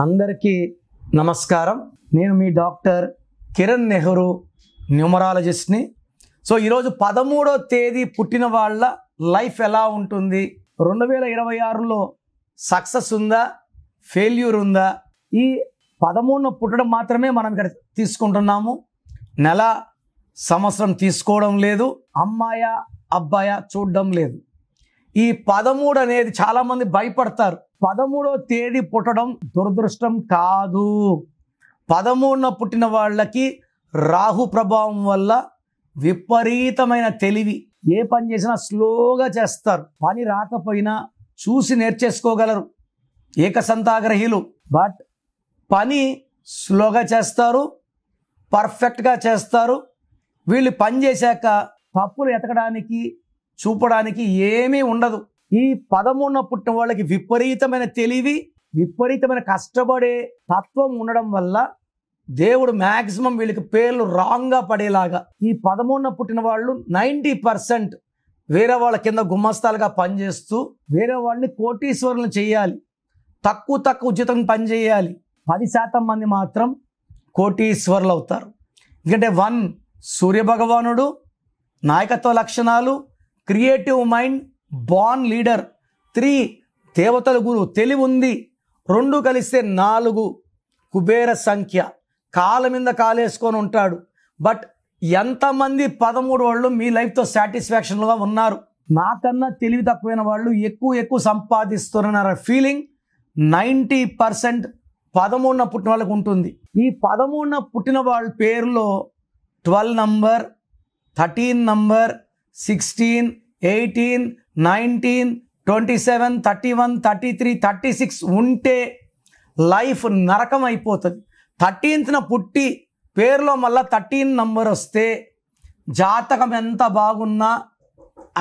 అందరికీ నమస్కారం. నేను మీ డాక్టర్ కిరణ్ నెహ్రూ, న్యూమరాలజిస్ట్ని. సో ఈరోజు 13వ తేదీ పుట్టిన వాళ్ళ లైఫ్ ఎలా ఉంటుంది, 2026లో సక్సెస్ ఉందా, ఫెయిల్యూర్ ఉందా, ఈ 13న పుట్టడం మాత్రమే మనం ఇక్కడ తీసుకుంటున్నాము. నెల సంవత్సరం తీసుకోవడం లేదు, అమ్మాయ అబ్బాయ చూడడం లేదు. ఈ 13 అనేది చాలామంది భయపడతారు. 13వ తేదీ పుట్టడం దురదృష్టం కాదు. 13న పుట్టిన వాళ్ళకి రాహు ప్రభావం వల్ల విపరీతమైన తెలివి, ఏ పని చేసినా స్లోగా చేస్తారు. పని రాకపోయినా చూసి నేర్చేసుకోగలరు, ఏకసంతాగ్రహీలు. బట్ పని స్లోగా చేస్తారు, పర్ఫెక్ట్గా చేస్తారు. వీళ్ళు పని చేశాక తప్పులు ఎతకడానికి చూపడానికి ఏమీ ఉండదు. ఈ 13న పుట్టిన వాళ్ళకి విపరీతమైన తెలివి, విపరీతమైన కష్టపడే తత్వం ఉండడం వల్ల దేవుడు మ్యాక్సిమం వీళ్ళకి పేర్లు రాంగ్గా పడేలాగా, ఈ 13న పుట్టిన వాళ్ళు 90% వేరే వాళ్ళ కింద గుమ్మస్తాలుగా పనిచేస్తూ వేరే వాళ్ళని కోటీశ్వరులను చేయాలి. తక్కువ ఉచితం పని చేయాలి. 10% మంది మాత్రం కోటీశ్వరులు అవుతారు. ఎందుకంటే 1 సూర్యభగవానుడు, నాయకత్వ లక్షణాలు, క్రియేటివ్ మైండ్, బార్న్ లీడర్. 3 దేవతల గురు, తెలివి ఉంది. 2 కలిస్తే 4 కుబేర సంఖ్య. కాళ్ళ మీద కాలేసుకొని ఉంటాడు. బట్ ఎంతమంది 13 వాళ్ళు మీ లైఫ్తో సాటిస్ఫాక్షన్గా ఉన్నారు? నాకన్నా తెలివి తక్కువైన వాళ్ళు ఎక్కువ సంపాదిస్తున్నారు ఫీలింగ్ 90% 13న పుట్టిన వాళ్ళకి ఉంటుంది. ఈ 13న పుట్టిన వాళ్ళ పేరులో 12 నంబర్, 13 నంబర్, 16, 18, 19, 27, 31, 33, 36 ఉంటే లైఫ్ నరకం అయిపోతుంది. 13న పుట్టి పేరులో మళ్ళీ 13 నంబర్ వస్తే జాతకం ఎంత బాగున్నా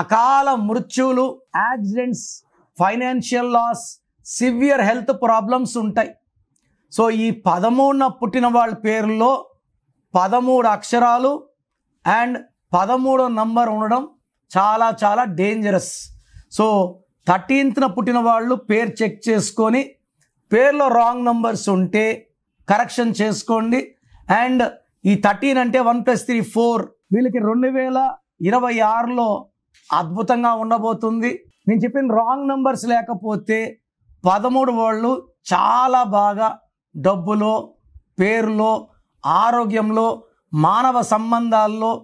అకాల మృత్యువులు, accidents, financial loss, severe health problems ఉంటాయి. సో ఈ 13న పుట్టిన వాళ్ళ పేరులో 13 అక్షరాలు అండ్ 13వ నంబర్ ఉండడం చాలా డేంజరస్. సో 13న పుట్టిన వాళ్ళు పేరు చెక్ చేసుకొని పేరులో రాంగ్ నంబర్స్ ఉంటే కరెక్షన్ చేసుకోండి. అండ్ ఈ 13 అంటే 1 + 3 4. వీళ్ళకి 2026లో అద్భుతంగా ఉండబోతుంది. నేను చెప్పిన రాంగ్ నంబర్స్ లేకపోతే 13 వాళ్ళు చాలా బాగా డబ్బులో, పేరులో, ఆరోగ్యంలో, మానవ సంబంధాల్లో,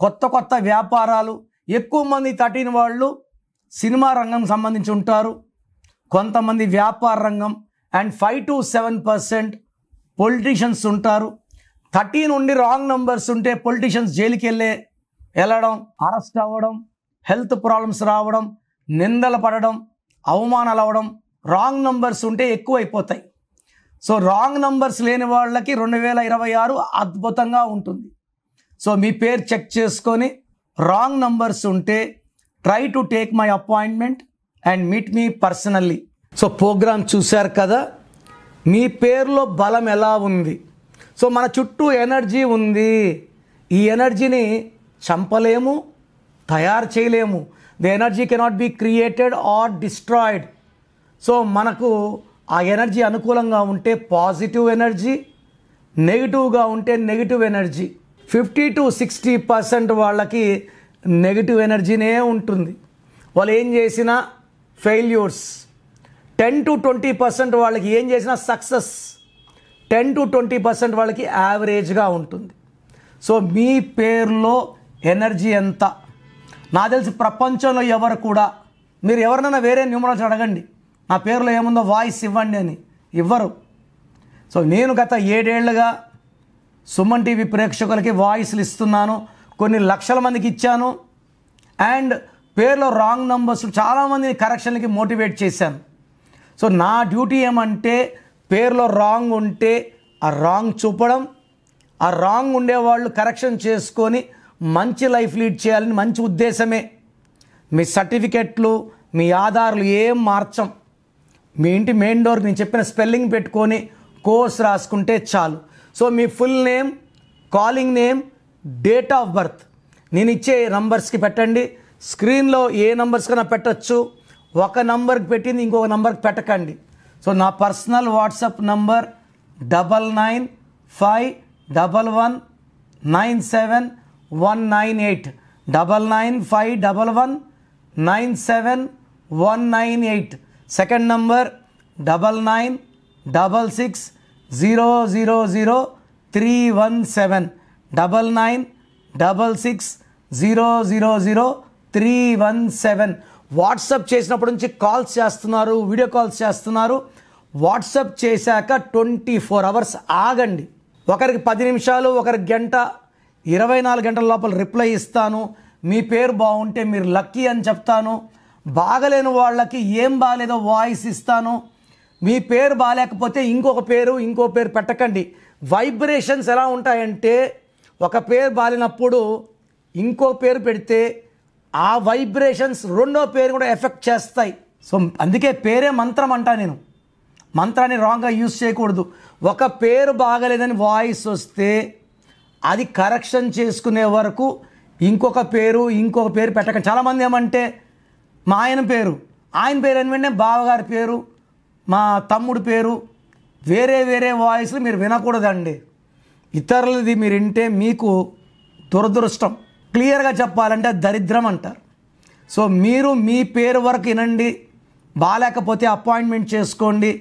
కొత్త వ్యాపారాలు. ఎక్కువ మంది 13 వాళ్ళు సినిమా రంగం సంబంధించి ఉంటారు, కొంతమంది వ్యాపార రంగం. అండ్ 5 to 7% పొలిటీషియన్స్ ఉంటారు. 13 ఉండి రాంగ్ నంబర్స్ ఉంటే పొలిటీషియన్స్ జైలుకి వెళ్ళడం, అరెస్ట్ అవ్వడం, హెల్త్ ప్రాబ్లమ్స్ రావడం, నిందలు పడడం, అవమానాలు అవ్వడం. రాంగ్ నంబర్స్ ఉంటే ఎక్కువైపోతాయి. సో రాంగ్ నంబర్స్ లేని వాళ్ళకి 2026 అద్భుతంగా ఉంటుంది. సో మీ పేరు చెక్ చేసుకొని రాంగ్ నంబర్స్ ఉంటే try to take my appointment and meet me personally. So programme చూశారు కదా, మీ పేరులో బలం ఎలా ఉంది. సో మన చుట్టూ ఎనర్జీ ఉంది. ఈ ఎనర్జీని చంపలేము, తయారు చేయలేము. The energy cannot be created or destroyed. So మనకు ఆ ఎనర్జీ అనుకూలంగా ఉంటే పాజిటివ్ ఎనర్జీ, నెగిటివ్గా ఉంటే నెగిటివ్ ఎనర్జీ. 50 to 60% వాళ్ళకి నెగిటివ్ ఎనర్జీనే ఉంటుంది. వాళ్ళు ఏం చేసినా ఫెయిల్యూర్స్. 10 to 20% వాళ్ళకి ఏం చేసినా సక్సెస్. 10 to 20% వాళ్ళకి యావరేజ్గా ఉంటుంది. సో మీ పేరులో ఎనర్జీ ఎంత? నాకు తెలిసి ప్రపంచంలో ఎవరు కూడా, మీరు ఎవరినైనా వేరే న్యూమరాలజీ అడగండి, నా పేరులో ఏముందో వాయిస్ ఇవ్వండి అని, ఇవ్వరు. సో నేను గత 7 ఏళ్లుగా సుమన్ టీవీ ప్రేక్షకులకి వాయిస్లు ఇస్తున్నాను. కొన్ని లక్షల మందికి ఇచ్చాను. అండ్ పేరులో రాంగ్ నంబర్స్ చాలామంది కరెక్షన్లకి మోటివేట్ చేశాను. సో నా డ్యూటీ ఏమంటే పేరులో రాంగ్ ఉంటే ఆ రాంగ్ చూపడం, ఆ రాంగ్ ఉండేవాళ్ళు కరెక్షన్ చేసుకొని మంచి లైఫ్ లీడ్ చేయాలని మంచి ఉద్దేశమే. మీ సర్టిఫికెట్లు, మీ ఆధార్లు ఏం మార్చం. మీ ఇంటి మెయిన్ డోర్కి నేను చెప్పిన స్పెల్లింగ్ పెట్టుకొని కోర్స్ రాసుకుంటే చాలు. So me full name, calling name, date of birth నేను ఇచ్చే నంబర్స్కి పెట్టండి. స్క్రీన్లో ఏ నంబర్స్ కన్నా పెట్టచ్చు. ఒక నంబర్కి పెట్టింది ఇంకొక నంబర్కి పెట్టకండి. సో నా personal WhatsApp number 9951197198 9951197198. Second number 9966000317 9966000317. WhatsApp చేసినప్పటి నుంచి కాల్స్ చేస్తున్నారు, వీడియో కాల్స్ చేస్తున్నారు. వాట్సాప్ చేశాక 24 అవర్స్ ఆగండి. ఒకరికి 10 నిమిషాలు, ఒకరికి గంట, 24 గంటల లోపల రిప్లై ఇస్తాను. మీ పేరు బాగుంటే మీరు లక్కీ అని చెప్తాను. బాగలేని వాళ్ళకి ఏం బాగాలేదో వాయిస్ ఇస్తాను. మీ పేరు బాగాలేకపోతే ఇంకో పేరు పెట్టకండి. వైబ్రేషన్స్ ఎలా ఉంటాయంటే ఒక పేరు బాగాలేనప్పుడు ఇంకో పేరు పెడితే ఆ వైబ్రేషన్స్ రెండో పేరు కూడా ఎఫెక్ట్ చేస్తాయి. సో అందుకే పేరే మంత్రం అంటా నేను. మంత్రాన్ని రాంగ్గా యూజ్ చేయకూడదు. ఒక పేరు బాగలేదని వాయిస్ వస్తే అది కరెక్షన్ చేసుకునే వరకు ఇంకొక పేరు పెట్టకండి. చాలామంది ఏమంటే మా ఆయన పేరు అని వెంటనే బావగారి పేరు, మా తమ్ముడు పేరు, వేరే వాయిస్లు మీరు వినకూడదండి. ఇతరులది మీరు వింటే మీకు దురదృష్టం. క్లియర్గా చెప్పాలంటే దరిద్రం అంటారు. సో మీరు మీ పేరు వరకు వినండి. బాగాలేకపోతే అపాయింట్మెంట్ చేసుకోండి.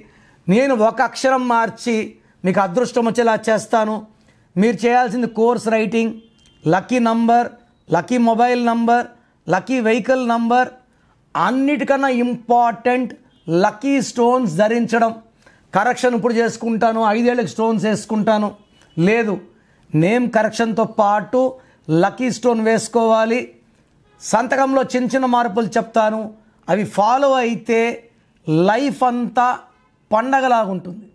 నేను ఒక అక్షరం మార్చి మీకు అదృష్టం వచ్చేలా చేస్తాను. మీరు చేయాల్సింది course writing, lucky number, lucky mobile number, lucky vehicle number, అన్నిటికన్నా ఇంపార్టెంట్ లక్కీ స్టోన్స్ ధరించడం. కరెక్షన్ ఇప్పుడు చేసుకుంటాను, 5 ఏళ్ళకి స్టోన్స్ వేసుకుంటాను లేదు, నేమ్ కరెక్షన్తో పాటు లక్కీ స్టోన్ వేసుకోవాలి. సంతకంలో చిన్న మార్పులు చెప్తాను, అవి ఫాలో అయితే లైఫ్ అంతా పండగలాగుంటుంది.